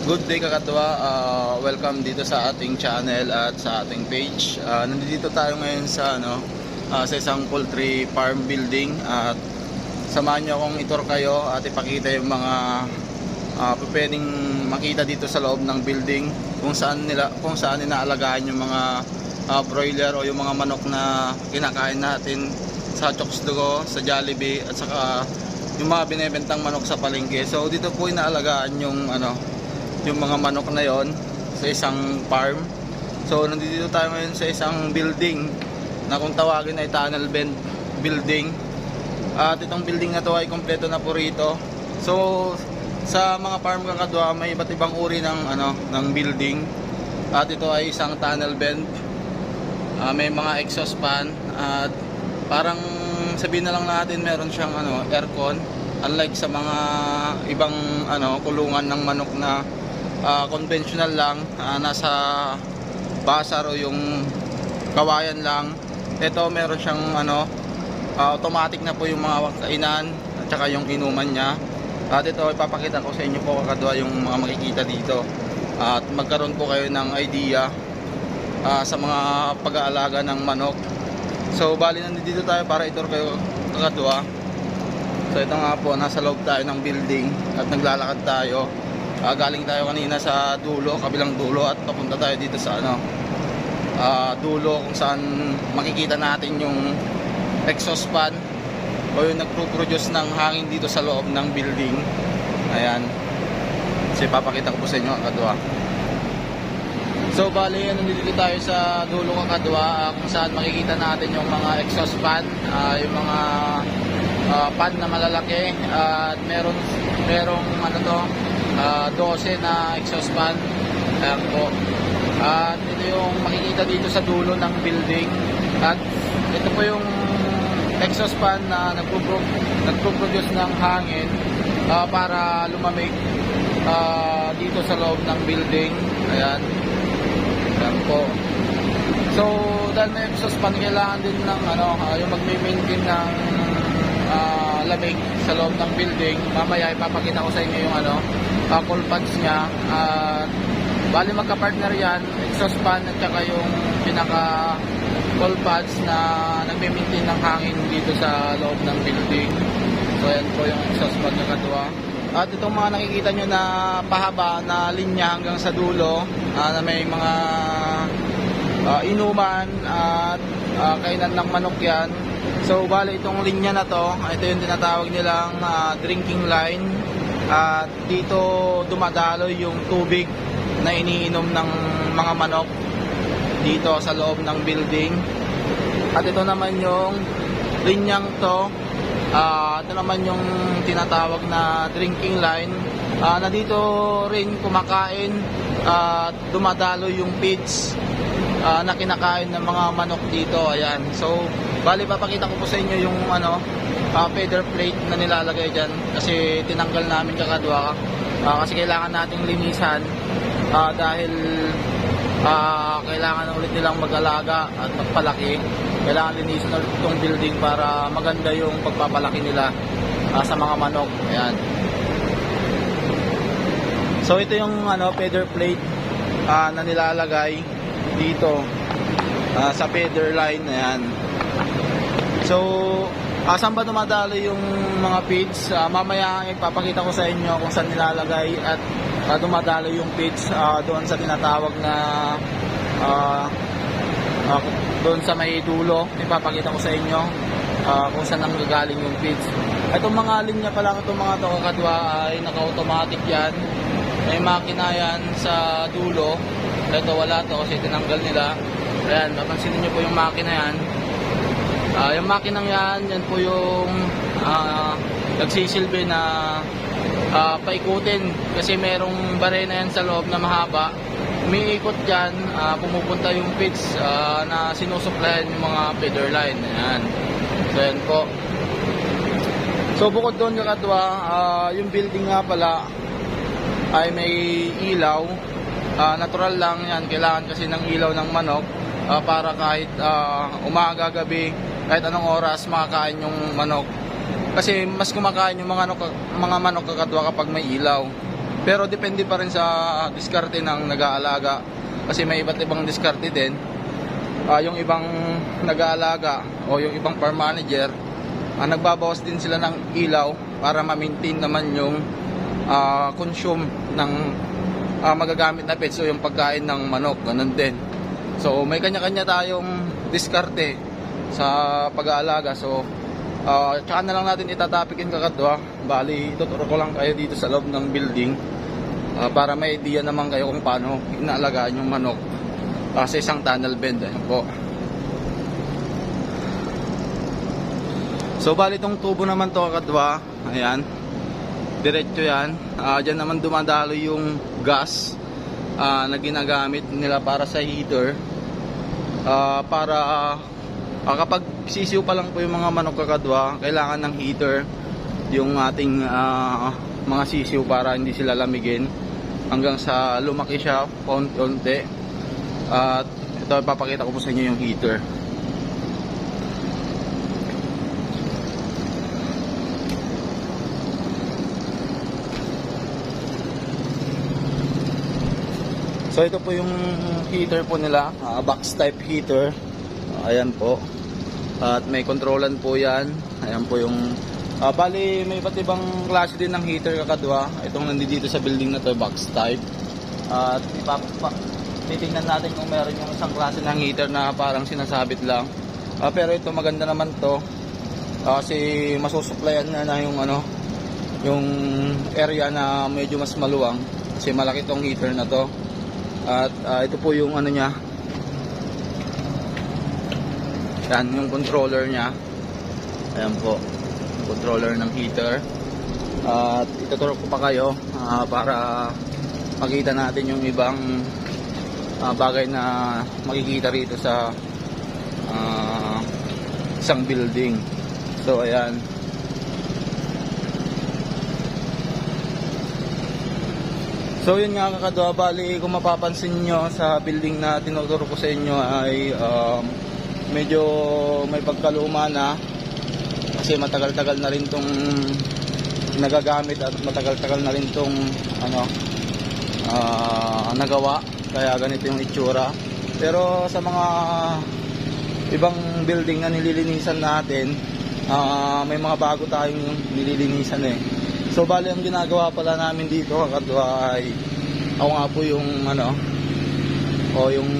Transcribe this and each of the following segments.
Good day kakatwa, welcome dito sa ating channel at sa ating page. Nandito tayo ngayon sa sa isang poultry farm building at samahan niyo akong itur kayo at ipakita yung mga pwedeng makita dito sa loob ng building kung saan inaalagaan yung mga broiler o yung mga manok na kinakain natin sa Chokes Dugo, sa Jollibee at saka yung mga binebentang manok sa palengke. So dito po inaalagaan yung mga manok na yon sa isang farm. So nandito tayo ngayon sa isang building na kung tawagin ay tunnel bed building. At itong building na to ay kompleto na po rito. So sa mga farm kakadwa may iba't ibang uri ng building. At ito ay isang tunnel bed. May mga exhaust fan at parang sabihin na lang natin meron siyang aircon, unlike sa mga ibang kulungan ng manok na conventional lang, nasa basar o yung kawayan lang. Ito meron siyang automatic na po yung mga kainan at saka yung inuman niya. At ito ipapakita ko sa inyo po kakadwa yung mga makikita dito at magkaroon po kayo ng idea sa mga pag-aalaga ng manok. So bali nandito tayo para itur kayo kakadwa. So ito nga po, nasa loob tayo ng building at naglalakad tayo. Galing tayo kanina sa dulo, kabilang dulo, at papunta tayo dito sa dulo kung saan makikita natin yung exhaust fan o yung nagpo-produce ng hangin dito sa loob ng building. Ayan. Kasi papakita ko po sa inyo kakadwa. So bali nandito tayo sa dulo kakadwa, kung saan makikita natin yung mga exhaust fan, yung mga fan na malalaki at merong 12 na exhaust fan. Ayan po. At ito yung makikita dito sa dulo ng building. At ito po yung exhaust fan na nagpo-produce ng hangin para lumamig dito sa loob ng building. Ayan. Ayan po. So dahil may exhaust fan, kailangan din ng yung magme-maintain ng lamig sa loob ng building. Mamaya ipapakita ko sa inyo yung cool pads niya. Bali magka-partner yan, exhaust fan at saka yung pinaka cool pads na nagme-maintain ng hangin dito sa loob ng building. So ayan po yung exhaust fan na kadwa. At itong mga nakikita nyo na pahaba na linya hanggang sa dulo, na may mga inuman at kainan ng manok yan. So bali itong linya na to, ito yung tinatawag nilang drinking line. At dito dumadaloy yung tubig na iniinom ng mga manok dito sa loob ng building. At ito naman yung linyang to, ito naman yung tinatawag na drinking line, na dito rin kumakain at dumadaloy yung feeds na kinakain ng mga manok dito. Ayan. So bali papakita ko po sa inyo yung feather plate na nilalagay dyan, kasi tinanggal namin kakadwa kasi kailangan nating linisan dahil kailangan ulit nilang mag-alaga at magpalaki. Kailangan linisan ulit itong building para maganda yung pagpapalaki nila sa mga manok. Ayan. So ito yung feather plate na nilalagay dito sa feather line. Ayan. So saan ba dumadalo yung mga feeds? Mamaya ipapakita ko sa inyo kung saan nilalagay at dumadalo yung feeds doon sa tinatawag na doon sa may dulo. Ipapakita ko sa inyo kung saan nanggagaling yung feeds. Itong mga linya pa lang, itong mga to kakadwa ay naka-automatic yan. May makina yan sa dulo. Ito wala to kasi tinanggal nila. Ayan, mapansin niyo po yung makina yan. Yung makinang yan po yung nagsisilbi na paikutin, kasi merong barena yan sa loob na mahaba. Umiikot dyan, pumupunta yung feeds na sinusuplayan yung mga feeder line. Ayan. So yan po. So bukod doon kakadwa, yung building nga pala ay may ilaw. Natural lang yan, kailangan kasi ng ilaw ng manok para kahit umaga, gabi, kahit anong oras makakain yung manok. Kasi mas kumakain yung mga manok kakadwa kapag may ilaw. Pero depende pa rin sa diskarte ng nag-aalaga. Kasi may iba't ibang diskarte din. Yung ibang nag-aalaga o yung ibang farm manager, nagbabawas din sila ng ilaw para ma-maintain naman yung consume ng magagamit na pets o yung pagkain ng manok. Ganun din. So may kanya-kanya tayong diskarte sa pag-aalaga. So tsaka na lang natin itatapikin kakadwa. Bali, ituturo ko lang kayo dito sa loob ng building para may idea naman kayo kung paano inaalagaan yung manok sa isang tunnel bed. Ayan po. So bali itong tubo naman to kakadwa, ayan, diretso yan. Dyan naman dumadalo yung gas na ginagamit nila para sa heater, para kapag sisiw pa lang po yung mga manok kakadwa, kailangan ng heater yung ating mga sisiw para hindi sila lamigin hanggang sa lumaki siya konti. At ito, ipapakita ko po sa inyo yung heater. So ito po yung heater po nila, box type heater. Ayan po. At may controlan po yan. Ayan po yung bali may iba't ibang klase din ng heater kakadwa. Itong nandito sa building na to, box type. At titingnan natin kung meron yung isang klase ng heater na parang sinasabit lang. Pero ito maganda naman to. Kasi masusuplayan na yung yung area na medyo mas maluwang. Kasi malaki tong heater na to. At ito po yung niya. Yan yung controller niya. Ayan po. Controller ng heater. At ituturo ko pa kayo para makita natin yung ibang bagay na makikita rito sa isang building. So ayan. So yun nga kakadwa, bali kung mapapansin nyo sa building na tinuturo ko sa inyo ay medyo may pagkaluma na. Kasi matagal-tagal na rin tong nagagamit at matagal-tagal na rin tong nagawa. Kaya ganito yung itsura. Pero sa mga ibang building na nililinisan natin, may mga bago tayong nililinisan eh. So bali ang ginagawa pala namin dito kakadwa ay ako nga po yung yung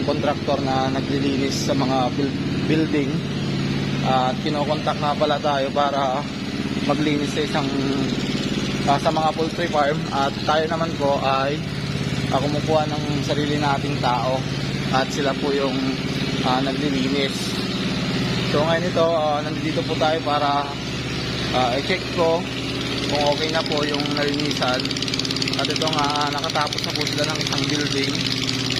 contractor na naglilinis sa mga building. At kinokontak nga pala tayo para maglinis sa isang sa mga poultry farm. At tayo naman po ay kumukuha ng sarili nating tao at sila po yung naglilinis. So ngayon ito, nandito po tayo para i-check ko kung okay na po yung nalinisan. At ito nga, nakatapos na po sila ng isang building.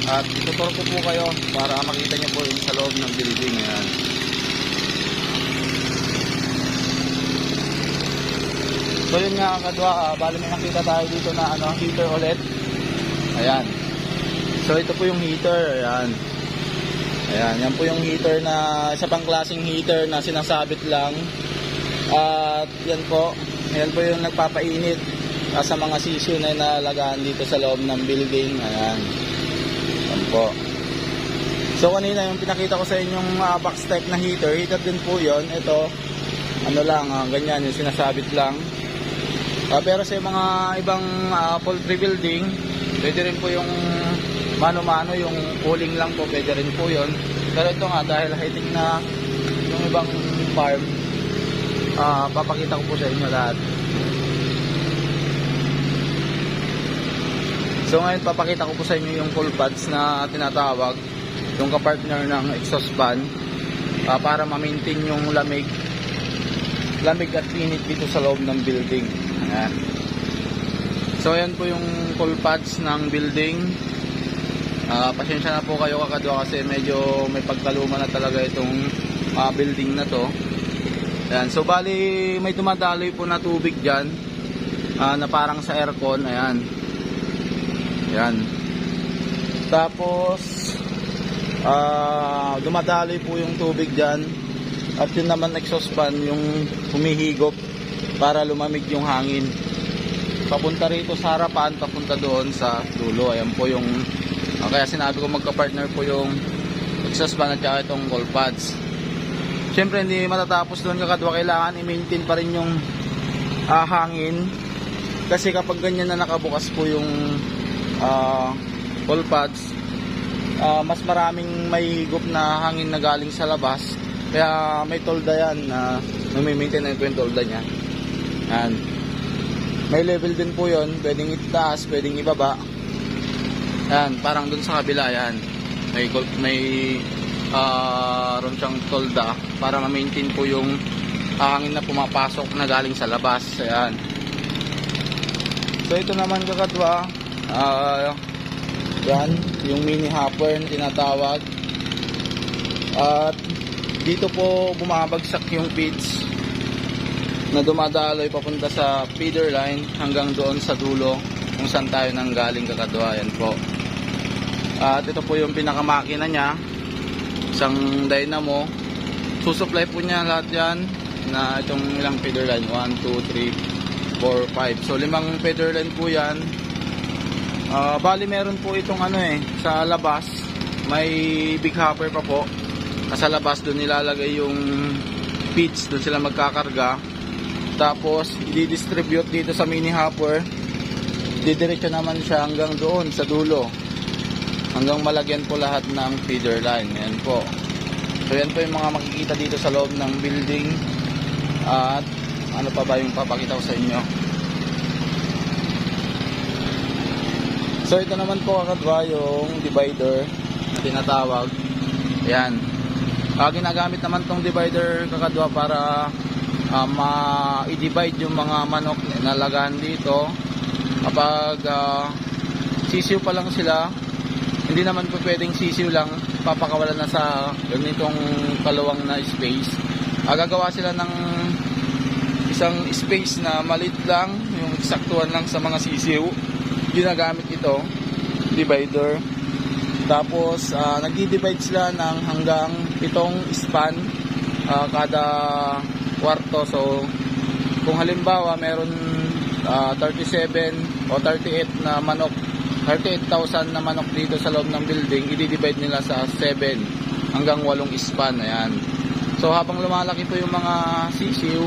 At ituturo ko po kayo para makita nyo po yung sa loob ng building. Ayan. So yun nga kakadwa, bali may nakita tayo dito na heater ulit. Ayan. So ito po yung heater. Ayan. Ayan, yan po yung heater na isa pang klaseng heater na sinasabit lang. At yan po yung nagpapainit sa mga sisiw na inalagaan dito sa loob ng building. Ayan. Yan po. So kanina yung pinakita ko sa inyong box type na heater din po yon. Ito ganyan yung sinasabit lang. Pero sa mga ibang poultry building, pwede rin po yung mano-mano, yung cooling lang po, pwede rin po yun. Pero ito nga, dahil high-tech na yung ibang farm, papakita ko po sa inyo lahat. So ngayon, papakita ko po sa inyo yung full pads na tinatawag, yung kapartner ng exhaust fan, para ma-maintain yung lamig at init dito sa loob ng building. Ayan. So ayan po yung full pads ng building. Pasensya na po kayo kakadwa kasi medyo may pagkaluma na talaga itong building na to. Ayan. So bali may dumadaloy po na tubig dyan na parang sa aircon. Ayan. Ayan. Tapos dumadaloy po yung tubig dyan. At yun naman exhaust fan yung humihigop para lumamig yung hangin. papunta rito sa harapan, papunta doon sa dulo. Ayan po yung kaya sinabi ko magka-partner po yung exhaust fan at saka itong cold pads. Siyempre hindi matatapos doon kakadwa, kailangan i-maintain pa rin yung hangin, kasi kapag ganyan na nakabukas po yung cold pads, mas maraming may higop na hangin na galing sa labas, kaya may tolda yan na may-maintain na yung tolda nya. Yan. May level din po yun, pwedeng itaas, pwedeng ibaba. Yan, parang dun sa kabila yan. May ron siyang tolda para ma-maintain po yung hangin na pumapasok na galing sa labas. Ayan. So ito naman kakadwa, yan, yung mini hopper na tinatawag. At dito po bumabagsak yung feeds na dumadaloy papunta sa feeder line hanggang doon sa dulo kung saan tayo nanggaling kakadwa. Yan po. At ito po yung pinakamakina niya, isang dynamo. Susupply po niya lahat yan na itong ilang feeder line, 1, 2, 3, 4, 5. So 5 feeder line po yan. Bali meron po itong sa labas may big hopper pa po. Sa labas doon nilalagay yung feeds, doon sila magkakarga. Tapos i-distribute dito sa mini hopper. Didiretso naman siya hanggang doon sa dulo, hanggang malagyan po lahat ng feeder line. Yan po. So yan po yung mga makikita dito sa loob ng building. At ano pa ba yung papakita ko sa inyo. So ito naman po kakadwa yung divider na tinatawag. Yan. Ginagamit naman tong divider kakadwa para ma-divide yung mga manok na lagahan dito. Kapag sisiw pa lang sila, hindi naman po pwedeng sisiw lang, papakawalan na sa ganitong kaluwang na space. Gagawa sila ng isang space na maliit lang, yung eksaktuhan lang sa mga sisiw. Ginagamit ito, divider. Tapos nagdi-divide sila ng hanggang 7 span kada kwarto. So kung halimbawa meron 37 o 38 na manok, 38,000 na manok dito sa loob ng building, i-divide nila sa 7 hanggang 8 span. Ayan. So habang lumalaki po yung mga sisiw,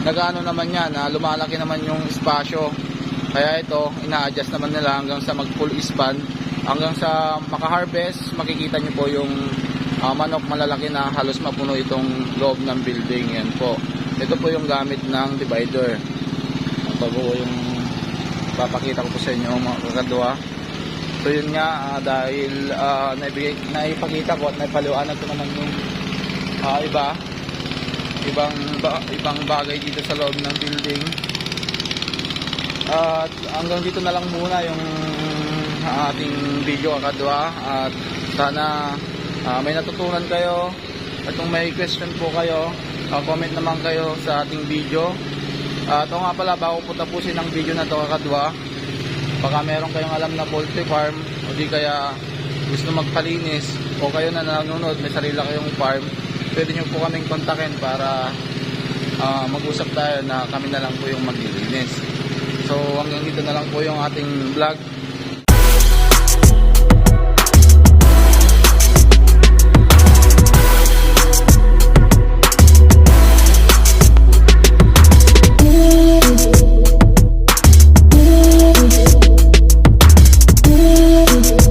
nagaano naman yan, lumalaki naman yung espasyo. Kaya ito, ina-adjust naman nila hanggang sa mag full span, hanggang sa maka-harvest. Makikita nyo po yung manok malalaki na halos mapuno itong loob ng building. Yan po. Ito po yung gamit ng divider. Ito po yung papakita ko po sa inyo mga kakadwa. So yun nga, dahil naipakita ko at naipaliwanag ko naman yung ibang bagay dito sa loob ng building. At hanggang dito na lang muna yung ating video kakadwa. At sana may natutunan kayo. At kung may question po kayo, comment naman kayo sa ating video. Ito nga pala, bago po tapusin ang video na ito kakadwa, baka meron kayong alam na poultry farm, o di kaya gusto magpalinis, o kayo na nanonood, may sarili kayong farm, pwede nyo po kaming kontakin para mag-usap tayo na kami na lang po yung maglilinis. So hanggang dito na lang po yung ating vlog.